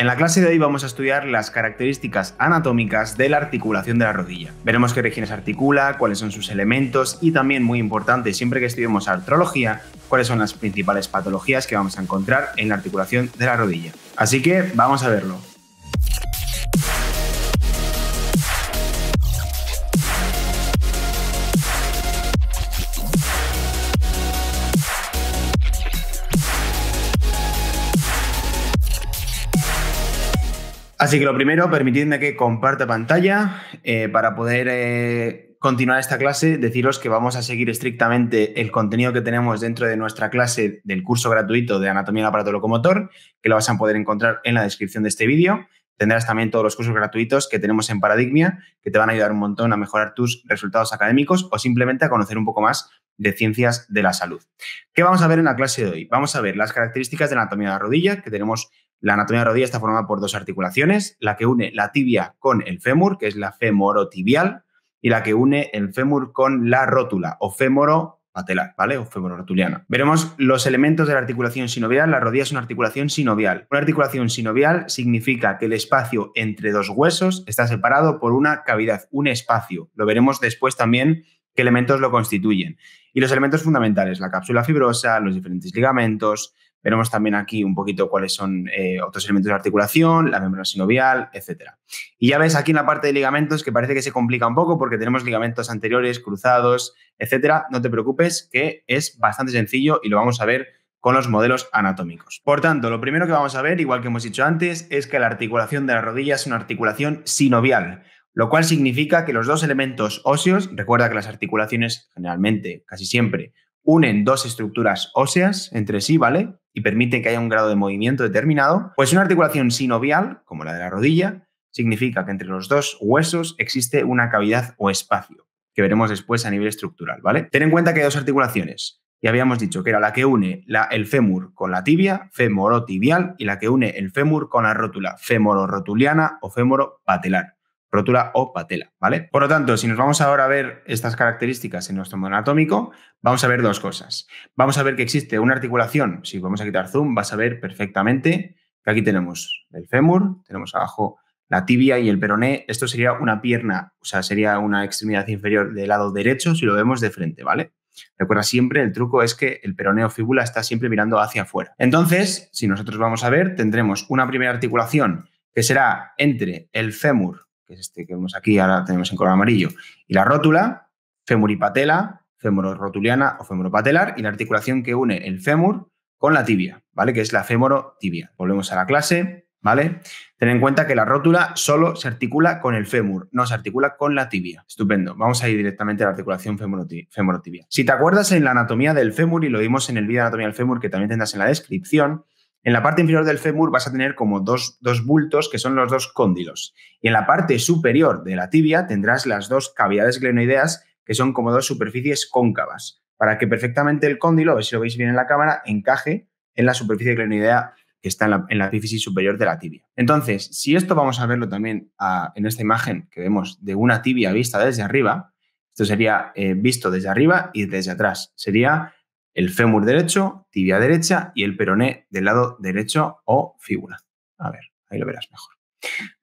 En la clase de hoy vamos a estudiar las características anatómicas de la articulación de la rodilla. Veremos qué regiones articula, cuáles son sus elementos y también, muy importante, siempre que estudiemos artrología, cuáles son las principales patologías que vamos a encontrar en la articulación de la rodilla. Así que vamos a verlo. Así que lo primero, permitidme que comparta pantalla para poder continuar esta clase. Deciros que vamos a seguir estrictamente el contenido que tenemos dentro de nuestra clase del curso gratuito de Anatomía del aparato locomotor, que lo vas a poder encontrar en la descripción de este vídeo. Tendrás también todos los cursos gratuitos que tenemos en Paradigmia, que te van a ayudar un montón a mejorar tus resultados académicos o simplemente a conocer un poco más de ciencias de la salud. ¿Qué vamos a ver en la clase de hoy? Vamos a ver las características de la anatomía de la rodilla, que tenemos. La anatomía de la rodilla está formada por dos articulaciones, la que une la tibia con el fémur, que es la femorotibial, y la que une el fémur con la rótula o fémoro-patelar, ¿vale? O femororotuliana. Veremos los elementos de la articulación sinovial. La rodilla es una articulación sinovial. Una articulación sinovial significa que el espacio entre dos huesos está separado por una cavidad, un espacio. Lo veremos después también qué elementos lo constituyen. Y los elementos fundamentales, la cápsula fibrosa, los diferentes ligamentos. Veremos también aquí un poquito cuáles son otros elementos de la articulación, la membrana sinovial, etc. Y ya ves aquí en la parte de ligamentos que parece que se complica un poco porque tenemos ligamentos anteriores, cruzados, etc. No te preocupes, que es bastante sencillo y lo vamos a ver con los modelos anatómicos. Por tanto, lo primero que vamos a ver, igual que hemos dicho antes, es que la articulación de la rodilla es una articulación sinovial, lo cual significa que los dos elementos óseos, recuerda que las articulaciones generalmente, casi siempre, unen dos estructuras óseas entre sí, ¿vale? Y permiten que haya un grado de movimiento determinado. Pues una articulación sinovial, como la de la rodilla, significa que entre los dos huesos existe una cavidad o espacio, que veremos después a nivel estructural, ¿vale? Ten en cuenta que hay dos articulaciones. Ya habíamos dicho que era la que une el fémur con la tibia, femorotibial, y la que une el fémur con la rótula, femororotuliana o femoropatelar. Rótula o patela, ¿vale? Por lo tanto, si nos vamos ahora a ver estas características en nuestro modelo anatómico, vamos a ver dos cosas. Vamos a ver que existe una articulación, si vamos a quitar zoom, vas a ver perfectamente que aquí tenemos el fémur, tenemos abajo la tibia y el peroné. Esto sería una pierna, o sea, sería una extremidad inferior del lado derecho si lo vemos de frente, ¿vale? Recuerda siempre, el truco es que el peroné o fíbula está siempre mirando hacia afuera. Entonces, si nosotros vamos a ver, tendremos una primera articulación que será entre el fémur, que es este que vemos aquí, ahora tenemos en color amarillo, y la rótula, femuripatela, femororotuliana o femoropatelar, y la articulación que une el fémur con la tibia, ¿vale? Que es la femorotibia. Volvemos a la clase, ¿vale? Ten en cuenta que la rótula solo se articula con el fémur, no se articula con la tibia. Estupendo. Vamos a ir directamente a la articulación femorotibia. Si te acuerdas en la anatomía del fémur, y lo vimos en el vídeo de anatomía del fémur que también tendrás en la descripción, en la parte inferior del fémur vas a tener como dos bultos que son los dos cóndilos. Y en la parte superior de la tibia tendrás las dos cavidades glenoideas que son como dos superficies cóncavas, para que perfectamente el cóndilo, a ver si lo veis bien en la cámara, encaje en la superficie glenoidea que está en la epífisis superior de la tibia. Entonces, si esto vamos a verlo también en esta imagen que vemos de una tibia vista desde arriba, esto sería visto desde arriba y desde atrás. Sería el fémur derecho, tibia derecha y el peroné del lado derecho o fíbula. A ver, ahí lo verás mejor.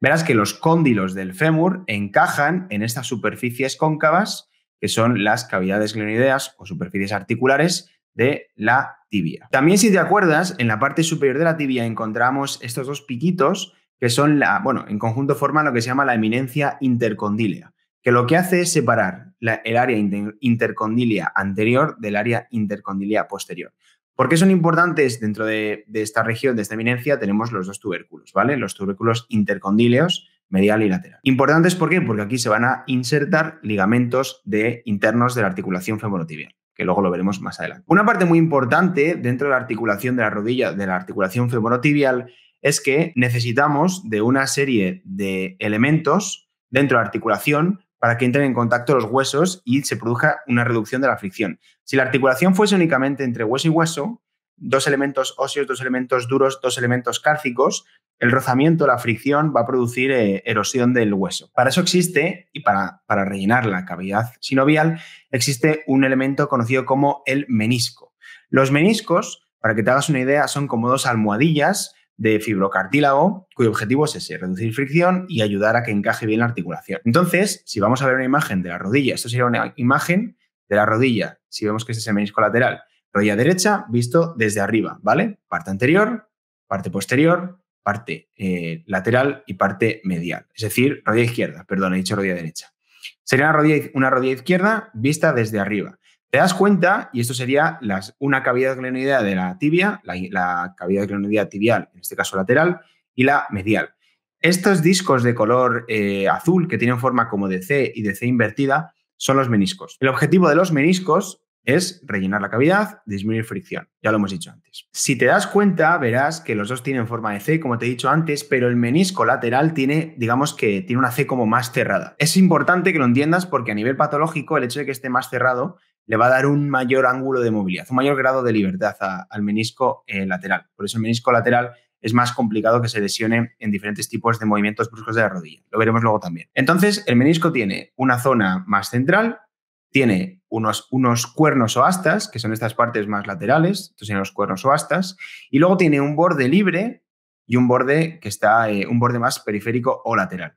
Verás que los cóndilos del fémur encajan en estas superficies cóncavas que son las cavidades glenoideas o superficies articulares de la tibia. También, si te acuerdas, en la parte superior de la tibia encontramos estos dos piquitos que son, en conjunto forman lo que se llama la eminencia intercondílea, que lo que hace es separar el área intercondilia anterior del área intercondilia posterior. ¿Por qué son importantes dentro de esta región, de esta eminencia? Tenemos los dos tubérculos, ¿vale? Los tubérculos intercondíleos, medial y lateral. ¿Importantes por qué? Porque aquí se van a insertar ligamentos internos de la articulación femorotibial, que luego lo veremos más adelante. Una parte muy importante dentro de la articulación de la rodilla, de la articulación femorotibial, es que necesitamos de una serie de elementos dentro de la articulación para que entren en contacto los huesos y se produzca una reducción de la fricción. Si la articulación fuese únicamente entre hueso y hueso, dos elementos óseos, dos elementos duros, dos elementos cálcicos, el rozamiento, la fricción va a producir erosión del hueso. Para eso existe, y para rellenar la cavidad sinovial, existe un elemento conocido como el menisco. Los meniscos, para que te hagas una idea, son como dos almohadillas de fibrocartílago, cuyo objetivo es ese, reducir fricción y ayudar a que encaje bien la articulación. Entonces, si vamos a ver una imagen de la rodilla, esto sería una imagen de la rodilla, si vemos que este es el menisco lateral, rodilla derecha visto desde arriba, ¿vale? Parte anterior, parte posterior, parte lateral y parte medial. Es decir, rodilla izquierda, perdón, he dicho rodilla derecha. Sería una rodilla izquierda vista desde arriba. Te das cuenta, y esto sería una cavidad glenoidea de la tibia, la cavidad glenoidea tibial, en este caso lateral, y la medial. Estos discos de color azul que tienen forma como de C y de C invertida son los meniscos. El objetivo de los meniscos es rellenar la cavidad, disminuir fricción. Ya lo hemos dicho antes. Si te das cuenta, verás que los dos tienen forma de C, como te he dicho antes, pero el menisco lateral tiene, digamos que tiene una C como más cerrada. Es importante que lo entiendas porque a nivel patológico el hecho de que esté más cerrado le va a dar un mayor ángulo de movilidad, un mayor grado de libertad al menisco lateral. Por eso el menisco lateral es más complicado que se lesione en diferentes tipos de movimientos bruscos de la rodilla. Lo veremos luego también. Entonces, el menisco tiene una zona más central, tiene unos cuernos o astas, que son estas partes más laterales, estos son los cuernos o astas, y luego tiene un borde libre y un borde que está, un borde más periférico o lateral.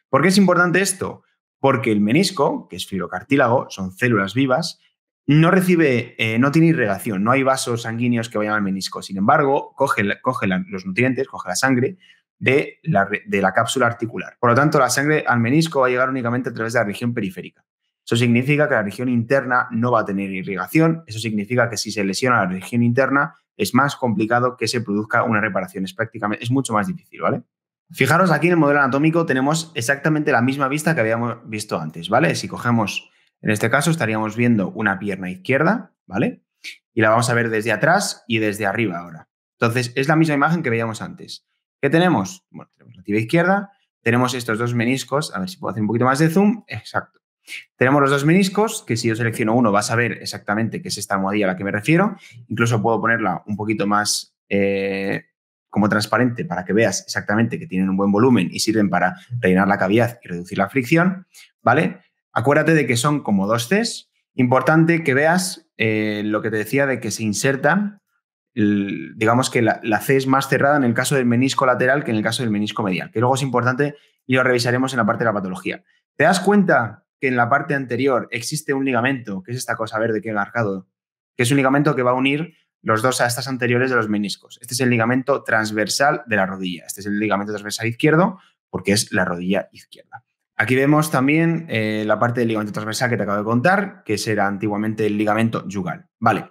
¿Por qué es importante esto? Porque el menisco, que es fibrocartílago, son células vivas, no tiene irrigación, no hay vasos sanguíneos que vayan al menisco. Sin embargo, coge los nutrientes, coge la sangre de la cápsula articular. Por lo tanto, la sangre al menisco va a llegar únicamente a través de la región periférica. Eso significa que la región interna no va a tener irrigación. Eso significa que si se lesiona la región interna es más complicado que se produzca una reparación. Es mucho más difícil, ¿vale? Fijaros, aquí en el modelo anatómico tenemos exactamente la misma vista que habíamos visto antes, ¿vale? Si cogemos, en este caso, estaríamos viendo una pierna izquierda, ¿vale? Y la vamos a ver desde atrás y desde arriba ahora. Entonces, es la misma imagen que veíamos antes. ¿Qué tenemos? Bueno, tenemos la tibia izquierda, tenemos estos dos meniscos, a ver si puedo hacer un poquito más de zoom, exacto. Tenemos los dos meniscos, que si yo selecciono uno vas a ver exactamente qué es esta almohadilla a la que me refiero. Incluso puedo ponerla un poquito más como transparente para que veas exactamente que tienen un buen volumen y sirven para rellenar la cavidad y reducir la fricción, ¿vale? Acuérdate de que son como dos Cs. Importante que veas lo que te decía de que se insertan, digamos que la C es más cerrada en el caso del menisco lateral que en el caso del menisco medial, que luego es importante y lo revisaremos en la parte de la patología. ¿Te das cuenta que en la parte anterior existe un ligamento, que es esta cosa verde que he marcado, que es un ligamento que va a unir los dos astas anteriores de los meniscos? Este es el ligamento transversal de la rodilla. Este es el ligamento transversal izquierdo porque es la rodilla izquierda. Aquí vemos también la parte del ligamento transversal que te acabo de contar, que era antiguamente el ligamento yugal. Vale.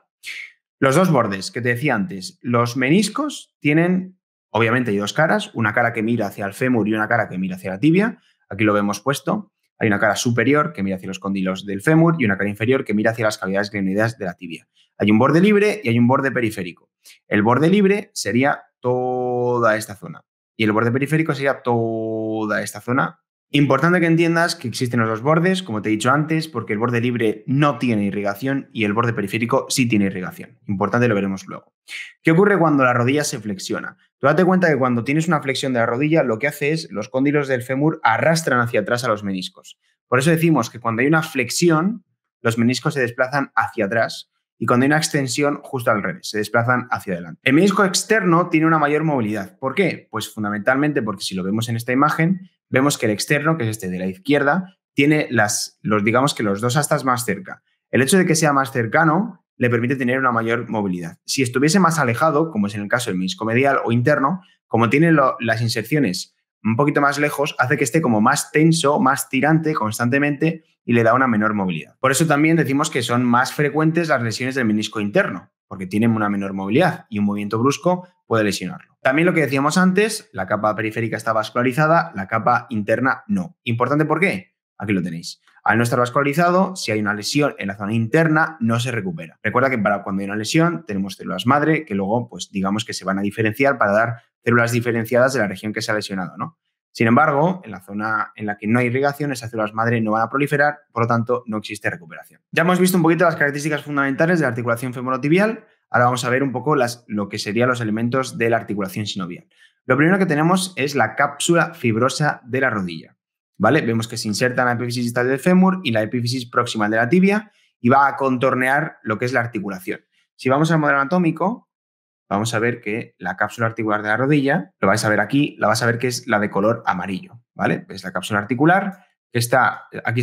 Los dos bordes que te decía antes. Los meniscos tienen, obviamente, hay dos caras, una cara que mira hacia el fémur y una cara que mira hacia la tibia. Aquí lo vemos puesto. Hay una cara superior que mira hacia los cóndilos del fémur y una cara inferior que mira hacia las cavidades glenoideas de la tibia. Hay un borde libre y hay un borde periférico. El borde libre sería toda esta zona y el borde periférico sería toda esta zona. Importante que entiendas que existen los dos bordes, como te he dicho antes, porque el borde libre no tiene irrigación y el borde periférico sí tiene irrigación. Importante, lo veremos luego. ¿Qué ocurre cuando la rodilla se flexiona? Tú date cuenta que cuando tienes una flexión de la rodilla, lo que hace es los cóndilos del fémur arrastran hacia atrás a los meniscos. Por eso decimos que cuando hay una flexión, los meniscos se desplazan hacia atrás y cuando hay una extensión, justo al revés, se desplazan hacia adelante. El menisco externo tiene una mayor movilidad. ¿Por qué? Pues fundamentalmente porque si lo vemos en esta imagen, vemos que el externo, que es este de la izquierda, tiene digamos que los dos astas más cerca. El hecho de que sea más cercano le permite tener una mayor movilidad. Si estuviese más alejado, como es en el caso del menisco medial o interno, como tiene las inserciones un poquito más lejos, hace que esté como más tenso, más tirante constantemente y le da una menor movilidad. Por eso también decimos que son más frecuentes las lesiones del menisco interno, porque tienen una menor movilidad y un movimiento brusco puede lesionarlo. También lo que decíamos antes, la capa periférica está vascularizada, la capa interna no. ¿Importante por qué? Aquí lo tenéis. Al no estar vascularizado, si hay una lesión en la zona interna, no se recupera. Recuerda que para cuando hay una lesión tenemos células madre que luego, pues digamos que se van a diferenciar para dar células diferenciadas de la región que se ha lesionado, ¿no? Sin embargo, en la zona en la que no hay irrigación, esas células madre no van a proliferar, por lo tanto, no existe recuperación. Ya hemos visto un poquito las características fundamentales de la articulación femorotibial. Ahora vamos a ver un poco lo que serían los elementos de la articulación sinovial. Lo primero que tenemos es la cápsula fibrosa de la rodilla, ¿vale? Vemos que se inserta en la epífisis distal del fémur y la epífisis proximal de la tibia y va a contornear lo que es la articulación. Si vamos al modelo anatómico, vamos a ver que la cápsula articular de la rodilla, lo vais a ver aquí, la vas a ver que es la de color amarillo, ¿vale? Es la cápsula articular que está, aquí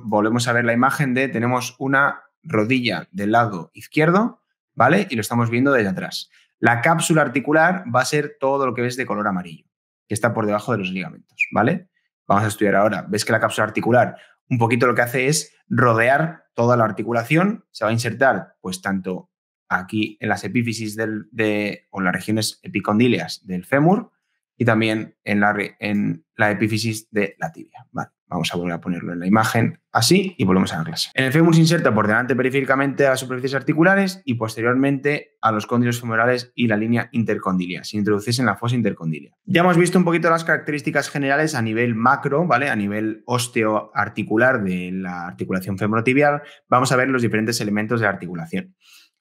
volvemos a ver la imagen tenemos una rodilla del lado izquierdo, ¿vale? Y lo estamos viendo desde atrás. La cápsula articular va a ser todo lo que ves de color amarillo, que está por debajo de los ligamentos, ¿vale? Vamos a estudiar ahora. Ves que la cápsula articular un poquito lo que hace es rodear toda la articulación, se va a insertar pues tanto aquí en las epífisis o en las regiones epicondíleas del fémur y también en la epífisis de la tibia. Vale, vamos a volver a ponerlo en la imagen así y volvemos a la clase. En el fémur se inserta por delante periféricamente a las superficies articulares y posteriormente a los cóndilos femorales y la línea intercondilia. Se introduce en la fosa intercondilia. Ya hemos visto un poquito las características generales a nivel macro, ¿vale? A nivel osteoarticular de la articulación femorotibial. Vamos a ver los diferentes elementos de la articulación.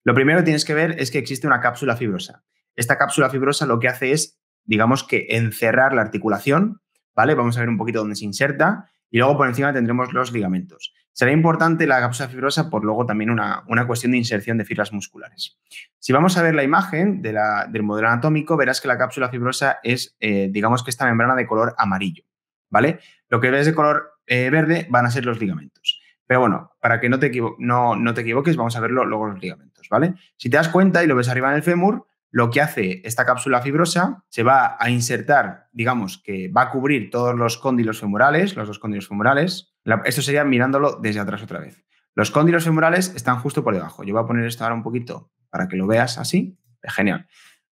Lo primero que tienes que ver es que existe una cápsula fibrosa. Esta cápsula fibrosa lo que hace es, digamos que encerrar la articulación, ¿vale? Vamos a ver un poquito dónde se inserta y luego por encima tendremos los ligamentos. Será importante la cápsula fibrosa por luego también una cuestión de inserción de fibras musculares. Si vamos a ver la imagen del modelo anatómico, verás que la cápsula fibrosa es, digamos que esta membrana de color amarillo, ¿vale? Lo que ves de color verde van a ser los ligamentos. Pero bueno, para que no te equivoques, vamos a verlo luego los ligamentos, ¿vale? Si te das cuenta y lo ves arriba en el fémur, lo que hace esta cápsula fibrosa se va a insertar, digamos que va a cubrir todos los cóndilos femorales, los dos cóndilos femorales. Esto sería mirándolo desde atrás otra vez. Los cóndilos femorales están justo por debajo. Yo voy a poner esto ahora un poquito para que lo veas así. Genial.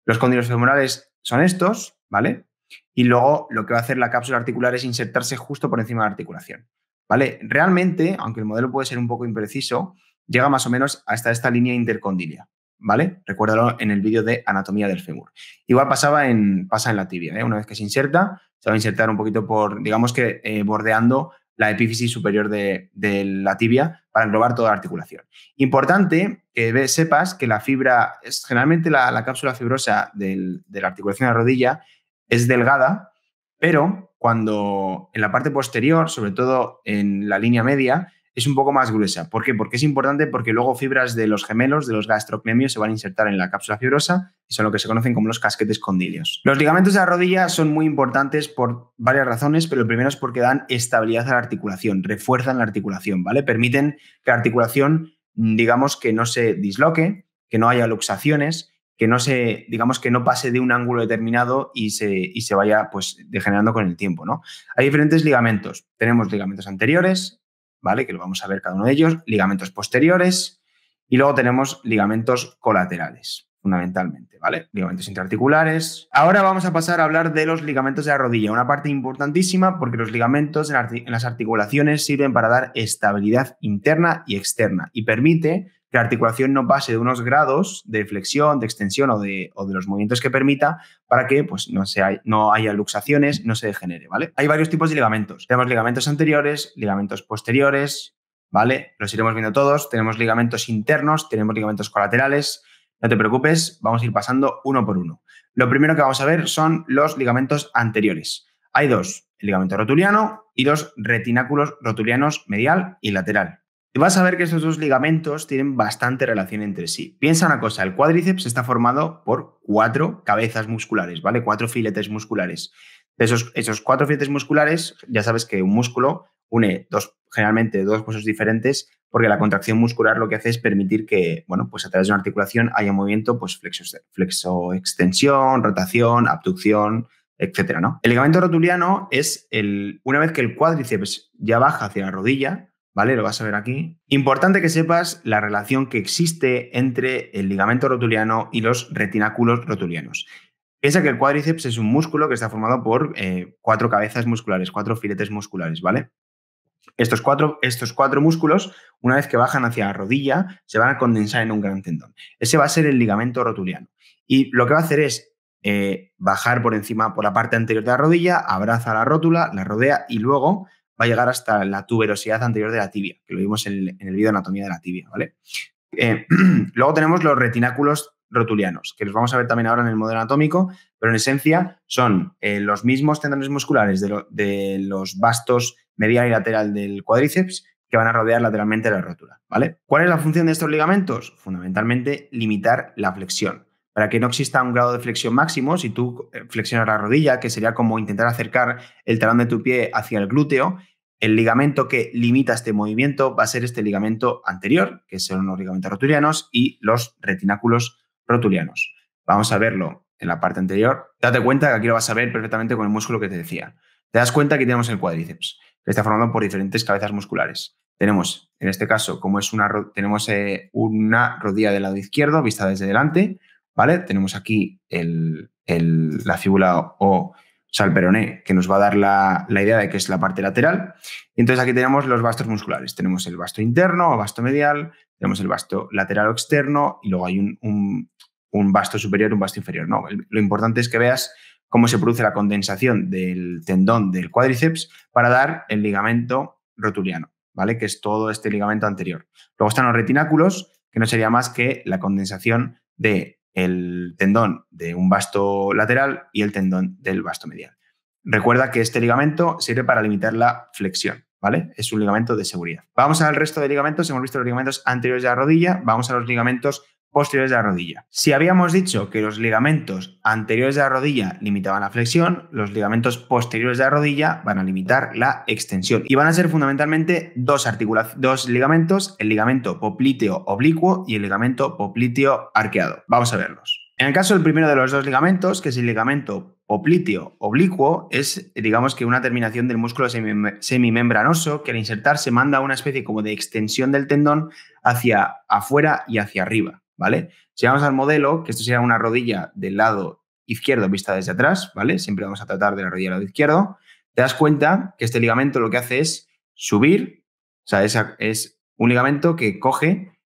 Los cóndilos femorales son estos, ¿vale? Y luego lo que va a hacer la cápsula articular es insertarse justo por encima de la articulación, ¿vale? Realmente, aunque el modelo puede ser un poco impreciso, llega más o menos hasta esta línea intercondilia, ¿vale? Recuérdalo en el vídeo de anatomía del fémur. Igual pasa en la tibia, ¿eh? Una vez que se inserta, se va a insertar un poquito digamos que bordeando la epífisis superior de la tibia para englobar toda la articulación. Importante que sepas que la fibra, generalmente la cápsula fibrosa de la articulación de la rodilla es delgada, pero cuando en la parte posterior, sobre todo en la línea media, es un poco más gruesa. ¿Por qué? Porque es importante porque luego fibras de los gemelos, de los gastrocnemios, se van a insertar en la cápsula fibrosa y son lo que se conocen como los casquetes condilios. Los ligamentos de la rodilla son muy importantes por varias razones, pero el primero es porque dan estabilidad a la articulación, refuerzan la articulación, ¿vale? Permiten que la articulación, digamos, que no se disloque, que no haya luxaciones, que no digamos que no pase de un ángulo determinado y se vaya pues degenerando con el tiempo, ¿no? Hay diferentes ligamentos. Tenemos ligamentos anteriores, ¿vale? Que lo vamos a ver cada uno de ellos, ligamentos posteriores y luego tenemos ligamentos colaterales, fundamentalmente, ¿vale? Ligamentos interarticulares. Ahora vamos a pasar a hablar de los ligamentos de la rodilla, una parte importantísima porque los ligamentos en las articulaciones sirven para dar estabilidad interna y externa y permite que la articulación no pase de unos grados de flexión, de extensión o de los movimientos que permita para que pues, no haya luxaciones, no se degenere, ¿vale? Hay varios tipos de ligamentos. Tenemos ligamentos anteriores, ligamentos posteriores, ¿vale? Los iremos viendo todos. Tenemos ligamentos internos, tenemos ligamentos colaterales. No te preocupes, vamos a ir pasando uno por uno. Lo primero que vamos a ver son los ligamentos anteriores. Hay dos, el ligamento rotuliano y los retináculos rotulianos medial y lateral. Y vas a ver que estos dos ligamentos tienen bastante relación entre sí. Piensa una cosa, el cuádriceps está formado por 4 cabezas musculares, ¿vale? 4 filetes musculares. De esos 4 filetes musculares, ya sabes que un músculo une generalmente dos huesos diferentes porque la contracción muscular lo que hace es permitir que, bueno, pues a través de una articulación haya movimiento, pues flexo-extensión, rotación, abducción, etcétera, ¿no? El ligamento rotuliano es una vez que el cuádriceps ya baja hacia la rodilla, ¿vale? Lo vas a ver aquí. Importante que sepas la relación que existe entre el ligamento rotuliano y los retináculos rotulianos. Piensa que el cuádriceps es un músculo que está formado por 4 cabezas musculares, 4 filetes musculares, ¿vale? Estos cuatro músculos, una vez que bajan hacia la rodilla, se van a condensar en un gran tendón. Ese va a ser el ligamento rotuliano. Y lo que va a hacer es bajar por encima, por la parte anterior de la rodilla, abraza la rótula, la rodea y luego va a llegar hasta la tuberosidad anterior de la tibia, que lo vimos en el vídeo de anatomía de la tibia, ¿vale? Luego tenemos los retináculos rotulianos, que los vamos a ver también ahora en el modelo anatómico, pero en esencia son los mismos tendones musculares de los bastos medial y lateral del cuádriceps que van a rodear lateralmente la rótula, ¿vale? ¿Cuál es la función de estos ligamentos? Fundamentalmente limitar la flexión. para que no exista un grado de flexión máximo, si tú flexionas la rodilla, que sería como intentar acercar el talón de tu pie hacia el glúteo, el ligamento que limita este movimiento va a ser este ligamento anterior, que son los ligamentos rotulianos y los retináculos rotulianos. Vamos a verlo en la parte anterior. Date cuenta que aquí lo vas a ver perfectamente con el músculo que te decía. Te das cuenta que tenemos el cuádriceps, que está formado por diferentes cabezas musculares. Tenemos, en este caso, como es tenemos una rodilla del lado izquierdo vista desde delante, ¿vale? Tenemos aquí la fíbula o sea, el peroné, que nos va a dar la idea de que es la parte lateral. Y entonces aquí tenemos los vastos musculares. Tenemos el vasto interno o vasto medial, tenemos el vasto lateral o externo y luego hay un vasto superior y un vasto inferior. No, lo importante es que veas cómo se produce la condensación del tendón del cuádriceps para dar el ligamento rotuliano, ¿vale? Que es todo este ligamento anterior. Luego están los retináculos, que no sería más que la condensación del tendón de un vasto lateral y el tendón del vasto medial. Recuerda que este ligamento sirve para limitar la flexión, ¿vale? Es un ligamento de seguridad. Vamos al resto de ligamentos. Hemos visto los ligamentos anteriores de la rodilla. Vamos a los ligamentos posteriores de la rodilla. Si habíamos dicho que los ligamentos anteriores de la rodilla limitaban la flexión, los ligamentos posteriores de la rodilla van a limitar la extensión y van a ser fundamentalmente dos ligamentos, el ligamento popliteo oblicuo y el ligamento popliteo arqueado. Vamos a verlos. En el caso del primero de los dos ligamentos, que es el ligamento popliteo oblicuo, es, digamos, que una terminación del músculo semimembranoso que al insertarse manda una especie como de extensión del tendón hacia afuera y hacia arriba, ¿vale? Si vamos al modelo, que esto sería una rodilla del lado izquierdo vista desde atrás, ¿vale? Siempre vamos a tratar de la rodilla del lado izquierdo. Te das cuenta que este ligamento lo que hace es subir, o sea, es un ligamento que coge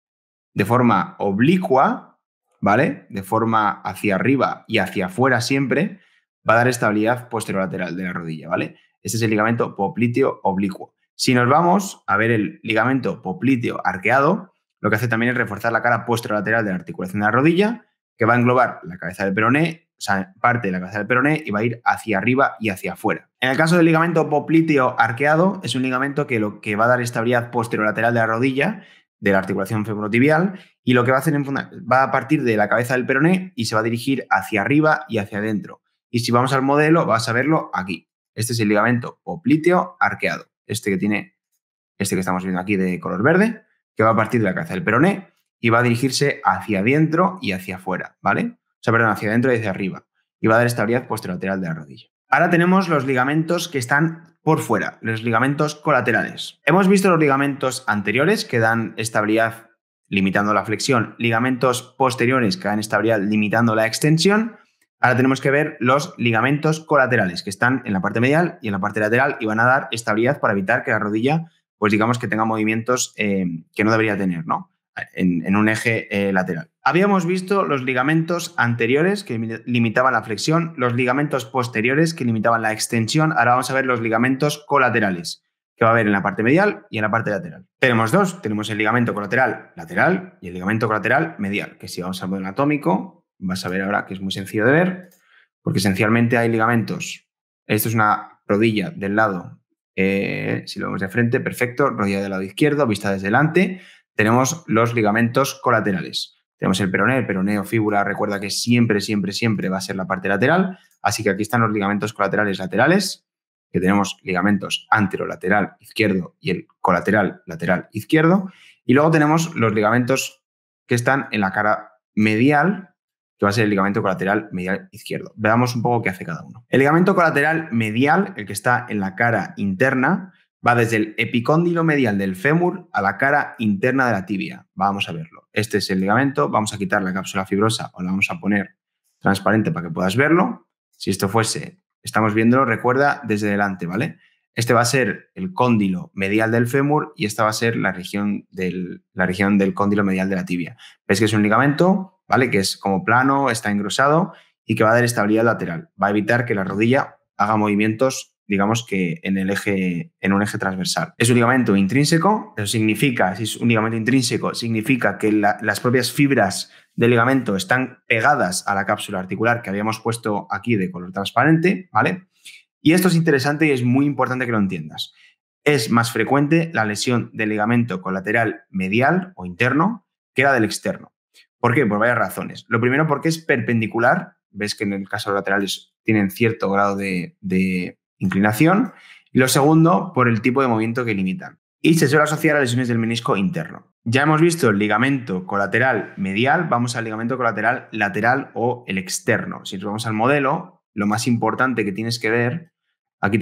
de forma oblicua, ¿vale? De forma hacia arriba y hacia afuera siempre, va a dar estabilidad posterolateral de la rodilla, ¿vale? Este es el ligamento popliteo oblicuo. Si nos vamos a ver el ligamento popliteo arqueado, lo que hace también es reforzar la cara posterolateral de la articulación de la rodilla, que va a englobar la cabeza del peroné, o sea, parte de la cabeza del peroné y va a ir hacia arriba y hancia afuera. En el caso del ligamento popliteo arqueado, es un ligamento que lo que va a dar estabilidad posterolateral de la rodilla, de la articulación femorotibial, y lo que va a hacer va a partir de la cabeza del peroné y se va a dirigir hacia arriba y hacia adentro. Y si vamos al modelo, vas a verlo aquí. Este es el ligamento popliteo arqueado, este que estamos viendo aquí de color verde, que va a partir de la cabeza del peroné y va a dirigirse hacia adentro y hacia afuera, ¿vale? O sea, perdón, hacia adentro y hacia arriba. Y va a dar estabilidad posterolateral de la rodilla. Ahora tenemos los ligamentos que están por fuera, los ligamentos colaterales. Hemos visto los ligamentos anteriores que dan estabilidad limitando la flexión, ligamentos posteriores que dan estabilidad limitando la extensión. Ahora tenemos que ver los ligamentos colaterales que están en la parte medial y en la parte lateral y van a dar estabilidad para evitar que la rodilla, pues digamos que tenga movimientos que no debería tener, ¿no? En un eje lateral. Habíamos visto los ligamentos anteriores que limitaban la flexión, los ligamentos posteriores que limitaban la extensión. Ahora vamos a ver los ligamentos colaterales, que va a haber en la parte medial y en la parte lateral. Tenemos dos, tenemos el ligamento colateral lateral y el ligamento colateral medial, que si vamos al modelo anatómico, vas a ver ahora que es muy sencillo de ver, porque esencialmente hay ligamentos. Esto es una rodilla del lado, si lo vemos de frente, perfecto, rodilla del lado izquierdo, vista desde delante. Tenemos los ligamentos colaterales. Tenemos el peroné o fíbula, recuerda que siempre va a ser la parte lateral, así que aquí están los ligamentos colaterales laterales, que tenemos ligamentos anterolateral izquierdo y el colateral lateral izquierdo, y luego tenemos los ligamentos que están en la cara medial, que va a ser el ligamento colateral medial izquierdo. Veamos un poco qué hace cada uno. El ligamento colateral medial, el que está en la cara interna, va desde el epicóndilo medial del fémur a la cara interna de la tibia. Vamos a verlo. Este es el ligamento. Vamos a quitar la cápsula fibrosa o la vamos a poner transparente para que puedas verlo. Si esto fuese, estamos viéndolo, recuerda, desde delante, ¿vale? Este va a ser el cóndilo medial del fémur y esta va a ser la región del cóndilo medial de la tibia. Ves que es un ligamento, ¿vale? Que es como plano, está engrosado y que va a dar estabilidad lateral. Va a evitar que la rodilla haga movimientos, digamos que en un eje transversal. Es un ligamento intrínseco, eso significa, si es un ligamento intrínseco, significa que las propias fibras del ligamento están pegadas a la cápsula articular que habíamos puesto aquí de color transparente, ¿vale? Y esto es interesante y es muy importante que lo entiendas. Es más frecuente la lesión del ligamento colateral medial o interno que la del externo. ¿Por qué? Por varias razones. Lo primero, porque es perpendicular. Ves que en el caso de los laterales tienen cierto grado de inclinación. Y lo segundo, por el tipo de movimiento que limitan. Y se suele asociar a lesiones del menisco interno. Ya hemos visto el ligamento colateral medial, vamos al ligamento colateral lateral o el externo. Si nos vamos al modelo, lo más importante que tienes que ver, aquí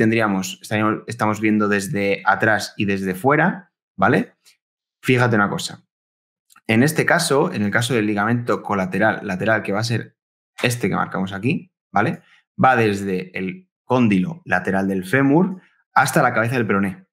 estamos viendo desde atrás y desde fuera, ¿vale? Fíjate una cosa. En este caso, en el caso del ligamento colateral lateral, que va a ser este que marcamos aquí, ¿vale? Va desde el cóndilo lateral del fémur hasta la cabeza del peroné.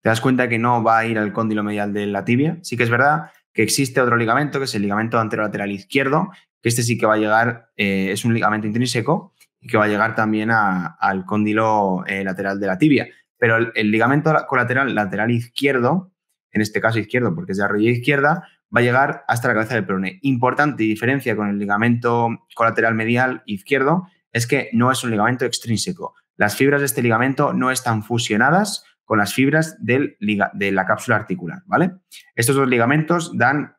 ¿Te das cuenta que no va a ir al cóndilo medial de la tibia? Sí que es verdad que existe otro ligamento, que es el ligamento anterolateral izquierdo, que este sí que va a llegar, es un ligamento intrínseco y que va a llegar también al cóndilo lateral de la tibia. Pero el ligamento colateral lateral izquierdo, en este caso izquierdo porque es de la rodilla izquierda, va a llegar hasta la cabeza del peroné. Importante diferencia con el ligamento colateral medial izquierdo es que no es un ligamento extrínseco. Las fibras de este ligamento no están fusionadas con las fibras de la cápsula articular, ¿vale? Estos dos ligamentos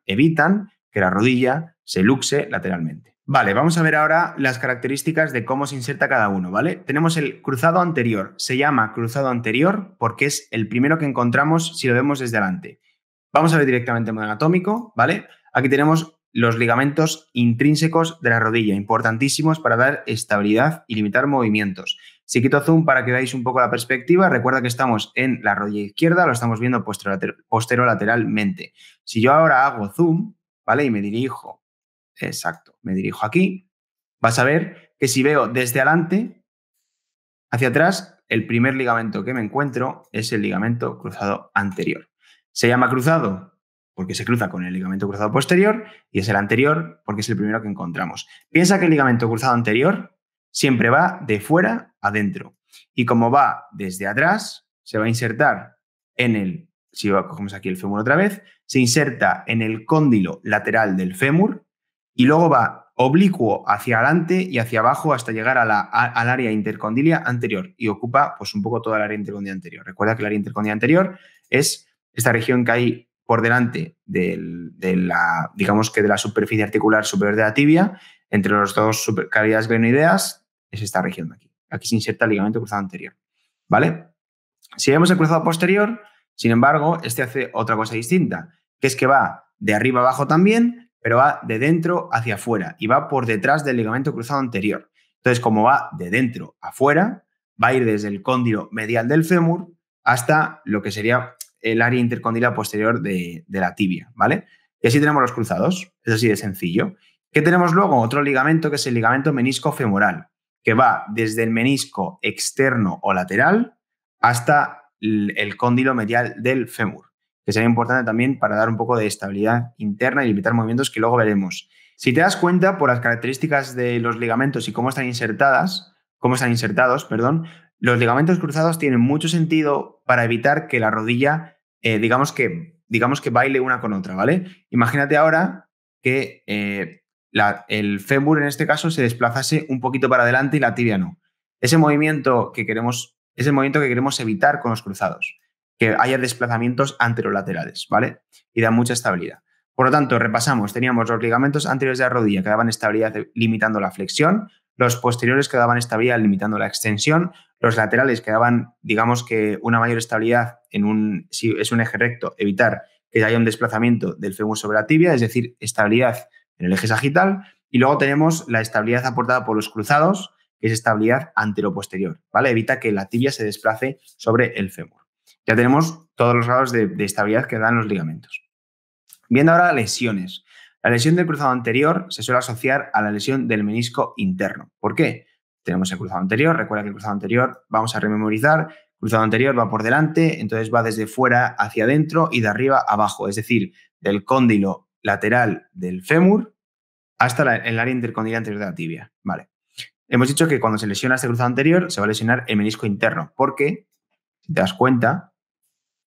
evitan que la rodilla se luxe lateralmente. Vale, vamos a ver ahora las características de cómo se inserta cada uno, ¿vale? Tenemos el cruzado anterior. Se llama cruzado anterior porque es el primero que encontramos si lo vemos desde delante. Vamos a ver directamente el modelo anatómico, ¿vale? Aquí tenemos los ligamentos intrínsecos de la rodilla, importantísimos para dar estabilidad y limitar movimientos. Si quito zoom para que veáis un poco la perspectiva, recuerda que estamos en la rodilla izquierda, lo estamos viendo posterolateralmente. Si yo ahora hago zoom, ¿vale? Y me dirijo aquí, vas a ver que si veo desde adelante hacia atrás, el primer ligamento que me encuentro es el ligamento cruzado anterior. Se llama cruzado porque se cruza con el ligamento cruzado posterior y es el anterior porque es el primero que encontramos. Piensa que el ligamento cruzado anterior siempre va de fuera a adentro y como va desde atrás, se va a insertar si cogemos aquí el fémur otra vez, se inserta en el cóndilo lateral del fémur y luego va oblicuo hacia adelante y hacia abajo hasta llegar al área intercondilia anterior y ocupa pues un poco toda el área intercondilia anterior. Recuerda que el área intercondilia anterior es esta región que hay por delante de la superficie articular superior de la tibia, entre las dos cavidades glenoideas, es esta región de aquí. Aquí se inserta el ligamento cruzado anterior, ¿vale? Si vemos el cruzado posterior, sin embargo, este hace otra cosa distinta, que es que va de arriba abajo también, pero va de dentro hacia afuera y va por detrás del ligamento cruzado anterior. Entonces, como va de dentro a afuera, va a ir desde el cóndilo medial del fémur hasta lo que sería el área intercondilia posterior de la tibia, ¿vale? Y así tenemos los cruzados, es así de sencillo. ¿Qué tenemos luego? Otro ligamento que es el ligamento menisco-femoral, que va desde el menisco externo o lateral hasta el cóndilo medial del fémur, que será importante también para dar un poco de estabilidad interna y limitar movimientos que luego veremos. Si te das cuenta, por las características de los ligamentos y cómo están insertados, los ligamentos cruzados tienen mucho sentido para evitar que la rodilla, digamos que baile una con otra, ¿vale? Imagínate ahora que el fémur en este caso se desplazase un poquito para adelante y la tibia no. Ese movimiento que queremos evitar con los cruzados, que haya desplazamientos anterolaterales, ¿vale? Y da mucha estabilidad. Por lo tanto, repasamos, teníamos los ligamentos anteriores de la rodilla que daban estabilidad limitando la flexión, los posteriores que daban estabilidad limitando la extensión, los laterales que daban, digamos que una mayor estabilidad si es un eje recto, evitar que haya un desplazamiento del fémur sobre la tibia, es decir, estabilidad en el eje sagital, y luego tenemos la estabilidad aportada por los cruzados, que es estabilidad anteroposterior, ¿vale? Evita que la tibia se desplace sobre el fémur. Ya tenemos todos los grados de estabilidad que dan los ligamentos. Viendo ahora lesiones. La lesión del cruzado anterior se suele asociar a la lesión del menisco interno. ¿Por qué? Tenemos el cruzado anterior. Recuerda que el cruzado anterior, vamos a rememorizar, el cruzado anterior va por delante, entonces va desde fuera hacia adentro y de arriba a abajo, es decir, del cóndilo lateral del fémur hasta el área intercondilia anterior de la tibia. Vale. Hemos dicho que cuando se lesiona este cruzado anterior se va a lesionar el menisco interno, porque, si te das cuenta,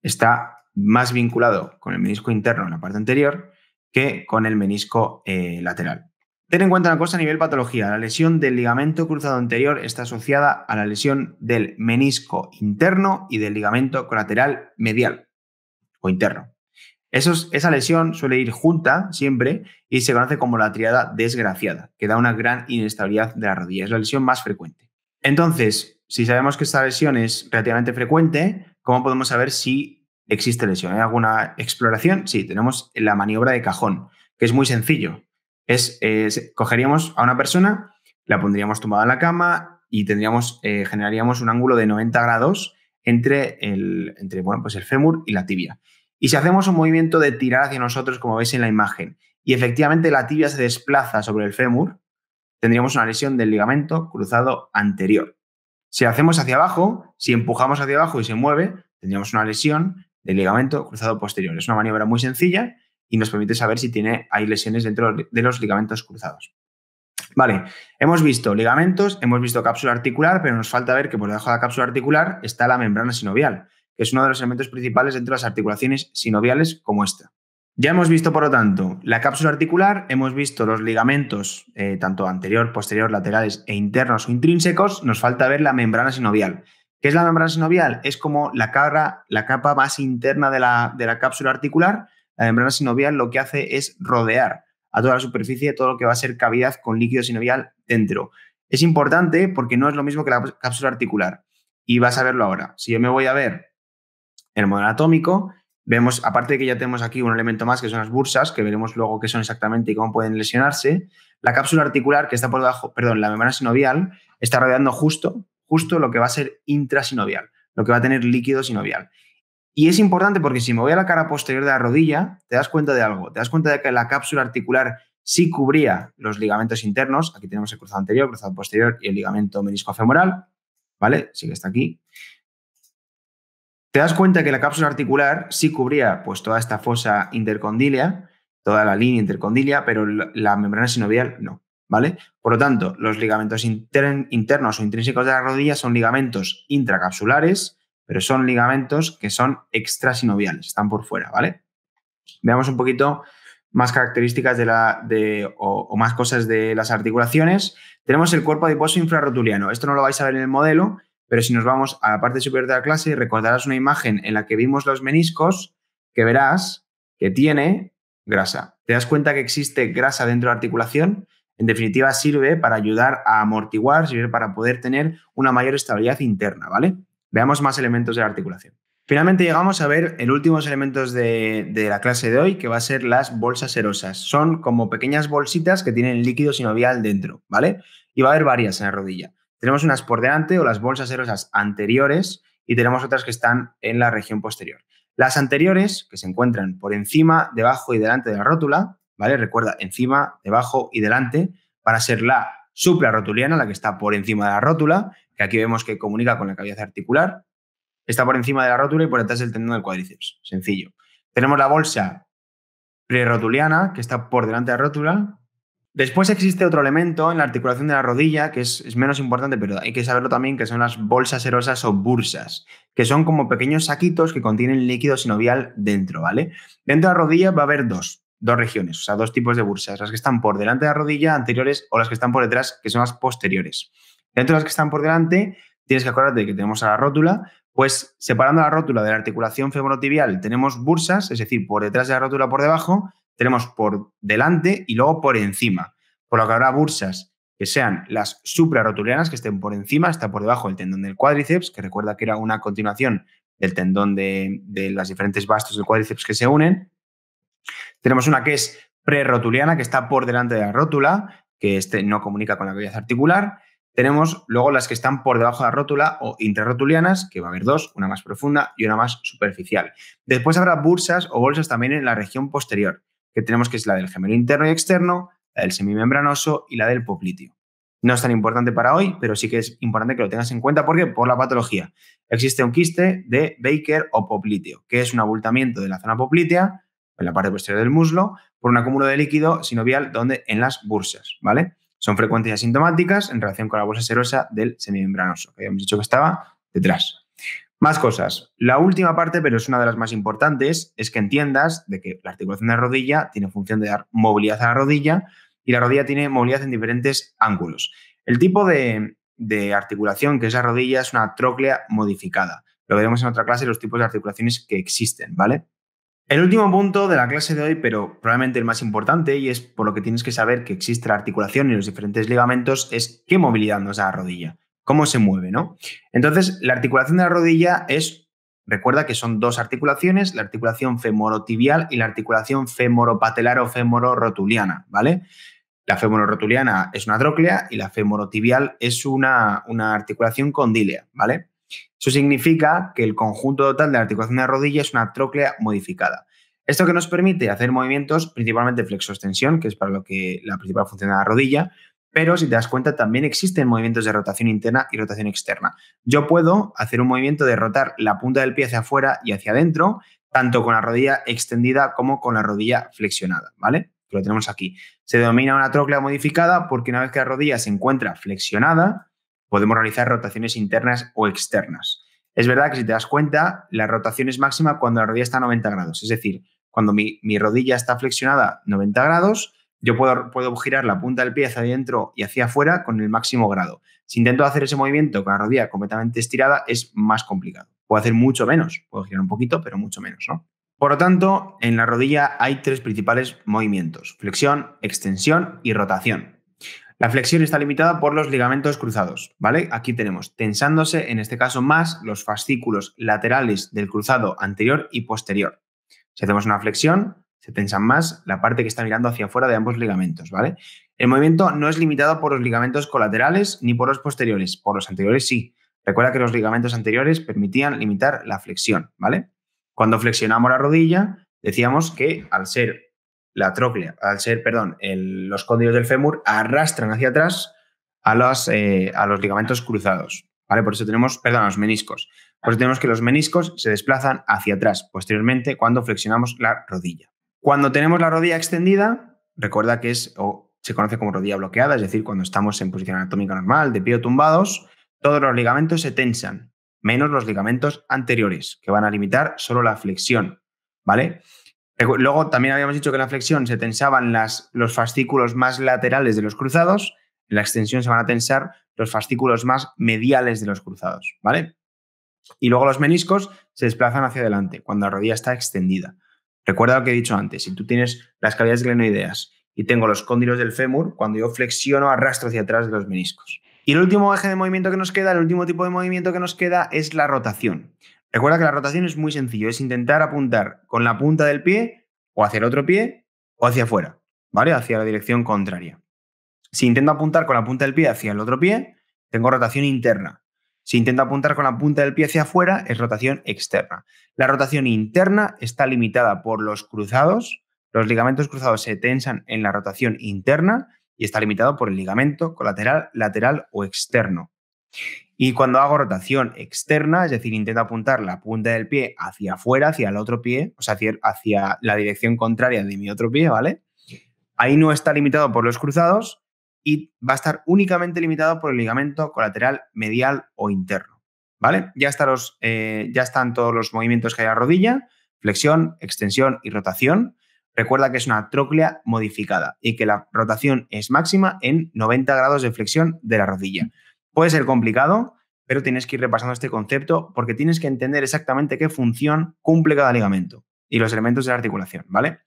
está más vinculado con el menisco interno en la parte anterior que con el menisco lateral. Ten en cuenta una cosa a nivel patología. La lesión del ligamento cruzado anterior está asociada a la lesión del menisco interno y del ligamento colateral medial o interno. Esa lesión suele ir junta siempre y se conoce como la tríada desgraciada, que da una gran inestabilidad de la rodilla. Es la lesión más frecuente. Entonces, si sabemos que esta lesión es relativamente frecuente, ¿cómo podemos saber si existe lesión? ¿Hay alguna exploración? Sí, tenemos la maniobra de cajón, que es muy sencillo. Cogeríamos a una persona, la pondríamos tumbada en la cama y generaríamos un ángulo de 90 grados entre pues el fémur y la tibia. Y si hacemos un movimiento de tirar hacia nosotros, como veis en la imagen, y efectivamente la tibia se desplaza sobre el fémur, tendríamos una lesión del ligamento cruzado anterior. Si lo hacemos hacia abajo, si empujamos hacia abajo y se mueve, tendríamos una lesión del ligamento cruzado posterior. Es una maniobra muy sencilla y nos permite saber si hay lesiones dentro de los ligamentos cruzados. Vale, hemos visto ligamentos, hemos visto cápsula articular, pero nos falta ver que por debajo de la cápsula articular está la membrana sinovial, que es uno de los elementos principales dentro de las articulaciones sinoviales como esta. Ya hemos visto, por lo tanto, la cápsula articular, hemos visto los ligamentos, tanto anterior, posterior, laterales e internos o intrínsecos. Nos falta ver la membrana sinovial. ¿Qué es la membrana sinovial? Es como la capa más interna de la cápsula articular. La membrana sinovial lo que hace es rodear a toda la superficie todo lo que va a ser cavidad con líquido sinovial dentro. Es importante porque no es lo mismo que la cápsula articular. Y vas a verlo ahora. Si yo me voy a ver el modelo anatómico, vemos, aparte de que ya tenemos aquí un elemento más que son las bursas, que veremos luego qué son exactamente y cómo pueden lesionarse, la cápsula articular que está por debajo, la membrana sinovial, está rodeando justo lo que va a ser intrasinovial, lo que va a tener líquido sinovial. Y es importante porque si me voy a la cara posterior de la rodilla, te das cuenta de algo. Te das cuenta de que la cápsula articular sí cubría los ligamentos internos. Aquí tenemos el cruzado anterior, cruzado posterior y el ligamento meniscofemoral. ¿Vale? Sí que está aquí. Te das cuenta que la cápsula articular sí cubría pues, toda esta fosa intercondílea, toda la línea intercondilia, pero la membrana sinovial no. ¿Vale? Por lo tanto, los ligamentos internos o intrínsecos de la rodilla son ligamentos intracapsulares, pero son ligamentos que son extrasinoviales, están por fuera, ¿vale? Veamos un poquito más características o más cosas de las articulaciones. Tenemos el cuerpo adiposo infrarrotuliano. Esto no lo vais a ver en el modelo, pero si nos vamos a la parte superior de la clase, recordarás una imagen en la que vimos los meniscos, que verás que tiene grasa. ¿Te das cuenta que existe grasa dentro de la articulación? En definitiva, sirve para ayudar a amortiguar, sirve para poder tener una mayor estabilidad interna, ¿vale? Veamos más elementos de la articulación. Finalmente llegamos a ver el último elementos de la clase de hoy, que va a ser las bolsas serosas. Son como pequeñas bolsitas que tienen líquido sinovial dentro, ¿vale? Y va a haber varias en la rodilla. Tenemos unas por delante o las bolsas serosas anteriores y tenemos otras que están en la región posterior. Las anteriores, que se encuentran por encima, debajo y delante de la rótula, ¿vale? Recuerda, encima, debajo y delante, van a ser la suprarrotuliana, la que está por encima de la rótula, que aquí vemos que comunica con la cavidad articular. Está por encima de la rótula y por detrás del tendón del cuádriceps. Sencillo. Tenemos la bolsa prerotuliana, que está por delante de la rótula. Después existe otro elemento en la articulación de la rodilla que es menos importante, pero hay que saberlo también, que son las bolsas serosas o bursas, que son como pequeños saquitos que contienen líquido sinovial dentro, ¿vale? Dentro de la rodilla va a haber dos regiones, o sea, dos tipos de bursas, las que están por delante de la rodilla, anteriores, o las que están por detrás, que son las posteriores. Dentro de las que están por delante, tienes que acordarte de que tenemos a la rótula, pues separando la rótula de la articulación femorotibial tenemos bursas, es decir, por detrás de la rótula por debajo, tenemos por delante y luego por encima. Por lo que habrá bursas que sean las suprarrotulianas, que estén por encima, está por debajo el tendón del cuádriceps, que recuerda que era una continuación del tendón de las diferentes bastos del cuádriceps que se unen. Tenemos una que es prerrotuliana, que está por delante de la rótula, que no comunica con la cavidad articular. Tenemos luego las que están por debajo de la rótula o intrarrotulianas, que va a haber dos, una más profunda y una más superficial. Después habrá bursas o bolsas también en la región posterior, que tenemos que es la del gemelo interno y externo, la del semimembranoso y la del popliteo. No es tan importante para hoy, pero sí que es importante que lo tengas en cuenta porque por la patología existe un quiste de Baker o popliteo, que es un abultamiento de la zona poplitea en la parte posterior del muslo por un acúmulo de líquido sinovial en las bursas, ¿vale? Son frecuentes y asintomáticas en relación con la bolsa serosa del semimembranoso, que habíamos dicho que estaba detrás. Más cosas. La última parte, pero es una de las más importantes, es que entiendas de que la articulación de la rodilla tiene función de dar movilidad a la rodilla y la rodilla tiene movilidad en diferentes ángulos. El tipo de articulación que es la rodilla es una tróclea modificada. Lo veremos en otra clase, los tipos de articulaciones que existen, ¿vale? El último punto de la clase de hoy, pero probablemente el más importante, y es por lo que tienes que saber que existe la articulación y los diferentes ligamentos, es qué movilidad nos da la rodilla, cómo se mueve, ¿no? Entonces, la articulación de la rodilla recuerda que son dos articulaciones, la articulación femorotibial y la articulación femoropatelar o femororotuliana, ¿vale? La femororotuliana es una tróclea y la femorotibial es una articulación condílea, ¿vale? Eso significa que el conjunto total de la articulación de la rodilla es una tróclea modificada. Esto que nos permite hacer movimientos principalmente flexo-extensión, que es para lo que la principal función de la rodilla, pero si te das cuenta también existen movimientos de rotación interna y rotación externa. Yo puedo hacer un movimiento de rotar la punta del pie hacia afuera y hacia adentro, tanto con la rodilla extendida como con la rodilla flexionada, ¿vale? Que lo tenemos aquí. Se denomina una tróclea modificada porque una vez que la rodilla se encuentra flexionada, podemos realizar rotaciones internas o externas. Es verdad que si te das cuenta, la rotación es máxima cuando la rodilla está a 90 grados. Es decir, cuando mi rodilla está flexionada 90 grados, yo puedo girar la punta del pie hacia adentro y hacia afuera con el máximo grado. Si intento hacer ese movimiento con la rodilla completamente estirada, es más complicado. Puedo hacer mucho menos. Puedo girar un poquito, pero mucho menos, ¿no? Por lo tanto, en la rodilla hay tres principales movimientos: flexión, extensión y rotación. La flexión está limitada por los ligamentos cruzados, ¿vale? Aquí tenemos tensándose, en este caso más, los fascículos laterales del cruzado anterior y posterior. Si hacemos una flexión, se tensan más la parte que está mirando hacia afuera de ambos ligamentos, ¿vale? El movimiento no es limitado por los ligamentos colaterales ni por los posteriores, por los anteriores sí. Recuerda que los ligamentos anteriores permitían limitar la flexión, ¿vale? Cuando flexionamos la rodilla, decíamos que al ser los cóndilos del fémur arrastran hacia atrás a los ligamentos cruzados, ¿vale? Por eso tenemos, los meniscos. Por eso tenemos que los meniscos se desplazan hacia atrás posteriormente cuando flexionamos la rodilla. Cuando tenemos la rodilla extendida, recuerda que se conoce como rodilla bloqueada, es decir, cuando estamos en posición anatómica normal, de pie o tumbados, todos los ligamentos se tensan, menos los ligamentos anteriores, que van a limitar solo la flexión, ¿vale? Luego también habíamos dicho que en la flexión se tensaban los fascículos más laterales de los cruzados, en la extensión se van a tensar los fascículos más mediales de los cruzados, ¿vale? Y luego los meniscos se desplazan hacia adelante cuando la rodilla está extendida. Recuerda lo que he dicho antes, si tú tienes las cavidades glenoideas y tengo los cóndilos del fémur, cuando yo flexiono arrastro hacia atrás de los meniscos. Y el último eje de movimiento que nos queda, el último tipo de movimiento que nos queda es la rotación. Recuerda que la rotación es muy sencillo, es intentar apuntar con la punta del pie o hacia el otro pie o hacia afuera, ¿vale? Hacia la dirección contraria. Si intento apuntar con la punta del pie hacia el otro pie, tengo rotación interna. Si intento apuntar con la punta del pie hacia afuera, es rotación externa. La rotación interna está limitada por los cruzados. Los ligamentos cruzados se tensan en la rotación interna y está limitado por el ligamento colateral, lateral o externo. Y cuando hago rotación externa, es decir, intento apuntar la punta del pie hacia afuera, hacia el otro pie, o sea, hacia la dirección contraria de mi otro pie, ¿vale? Ahí no está limitado por los cruzados y va a estar únicamente limitado por el ligamento colateral medial o interno, ¿vale? Ya están todos los movimientos que hay a la rodilla: flexión, extensión y rotación. Recuerda que es una tróclea modificada y que la rotación es máxima en 90 grados de flexión de la rodilla. Puede ser complicado, pero tienes que ir repasando este concepto porque tienes que entender exactamente qué función cumple cada ligamento y los elementos de la articulación, ¿vale?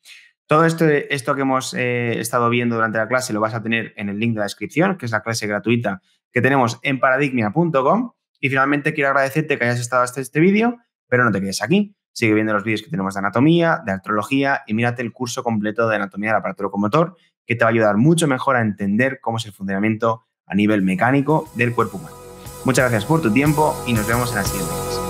Todo esto que hemos estado viendo durante la clase lo vas a tener en el link de la descripción, que es la clase gratuita que tenemos en paradigmia.com. Y finalmente quiero agradecerte que hayas estado hasta este vídeo, pero no te quedes aquí. Sigue viendo los vídeos que tenemos de anatomía, de artrología y mírate el curso completo de anatomía del aparato locomotor, que te va a ayudar mucho mejor a entender cómo es el funcionamiento a nivel mecánico del cuerpo humano. Muchas gracias por tu tiempo y nos vemos en la siguiente clase.